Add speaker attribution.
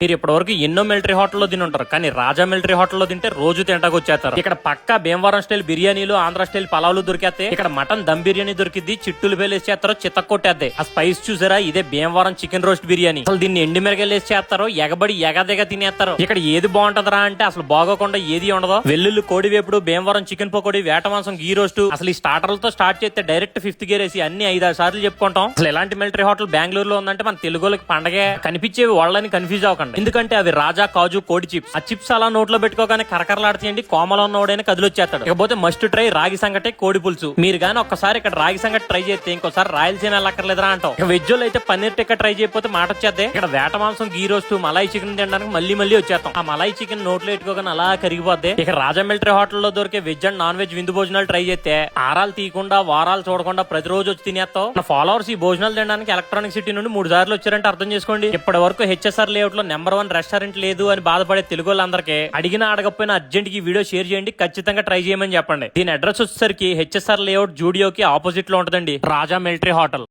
Speaker 1: మీరు ఇప్పటివరకు ఎన్నో మిలిటరీ హోటల్లో తిని ఉంటారు, కానీ రాజా మిలిటరీ హోటల్లో తింటే రోజు తింటాకు వచ్చేస్తారు. ఇక్కడ పక్కా భీమవరం స్టైల్ బిర్యానీలు, ఆంధ్ర స్టైల్ పలావులు దొరికేస్తాయి. ఇక్కడ మటన్ దమ్ బిర్యానీ దొరికింది, చిట్టులు పేలేసి చేస్తారో చిత్త కొట్టేద్దాయి. ఆ స్పైస్ చూసారా, ఇదే భీమవరం చికెన్ రోస్ట్ బిర్యానీ. అసలు దీన్ని ఎండి మిరగాయలు వేసి చేస్తారో ఎగబడి ఎగదెగ తినేస్తారు. ఇక్కడ ఏది బాగుంటదరా అంటే అసలు బాగోకుండా ఏది ఉండదు. వెల్లుల్లి కోడి వేపుడు, భీమవరం చికెన్ పకోడి, వేట మాంసం గీ రోస్ట్. అసలు ఈ స్టార్టర్లతో స్టార్ట్ చేస్తే డైరెక్ట్ 5th గేర్ వేసి అన్ని 5-6 సార్లు చెప్పుకుంటాం. అసలు ఎలాంటి మిలిటరీ హోటల్ బెంగళూరులో ఉందంటే మన తెలుగులకి పండగే. కనిపించేవి వాళ్ళని కన్ఫ్యూజ్ అవ్వకండి, ఎందుకంటే అవి రాజా కాజు కోడి చిప్స్. ఆ చిప్స్ అలా నోట్లో పెట్టుకోగానే కరకరలాడుతాయండి, కోమలో ఉన్నోడైనా కదిలొచ్చేస్తాడు. ఇకపోతే మస్ట్ ట్రై రాగి సంగటి, కోడి పులుసు. మీరు గానీ ఒక్కసారి ఇక్కడ రాగి సంగటి ట్రై చేస్తే ఇంకోసారి రాయలసీమ వెళ్ళక్కర్లేదురా అంటాం. ఇక వెజ్ అయితే పన్నీర్ టిక్కా ట్రై చేయకపోతే మాట వచ్చేద్దే. ఇక్కడ వేట మాంసం గీ రోస్ట్, మలాయి చికెన్ తినడానికి మళ్ళీ వచ్చేస్తాం. ఆ మలాయి చికెన్ నోట్లో పెట్టుకోగానే అలా కరిగిపోద్ది. ఇక రాజా మిలిటరీ హోటల్లో దొరికే వెజ్ అండ్ నాన్ వెజ్ విందు భోజనాలు ట్రై చేస్తే ఆరాలు తీయకుండా వారాలు చూడకుండా ప్రతిరోజు వచ్చి తినేస్తాం. నా ఫాలోవర్స్ ఈ భోజనాలు తినడానికి ఎలక్ట్రానిక్ సిటీ నుండి 3 సార్లు వచ్చారంటే అర్థం చేసుకోండి. ఇప్పటి వరకు హెచ్ఎస్ఆర్ లేఅవుట్ లో నెంబర్ 1 రెస్టారెంట్ లేదు అని బాధపడే తెలుగు వాళ్ళందరికీ అడిగినా అడగకపోయినా అర్జెంట్ కి వీడియో షేర్ చేయండి, ఖచ్చితంగా ట్రై చేయమని చెప్పండి. దీని అడ్రస్ వచ్చేసరికి హెచ్ఎస్ఆర్ లేఅవుట్ జూడియోకి ఆపోజిట్ లో ఉంటదండి రాజా మిలిటరీ హోటల్.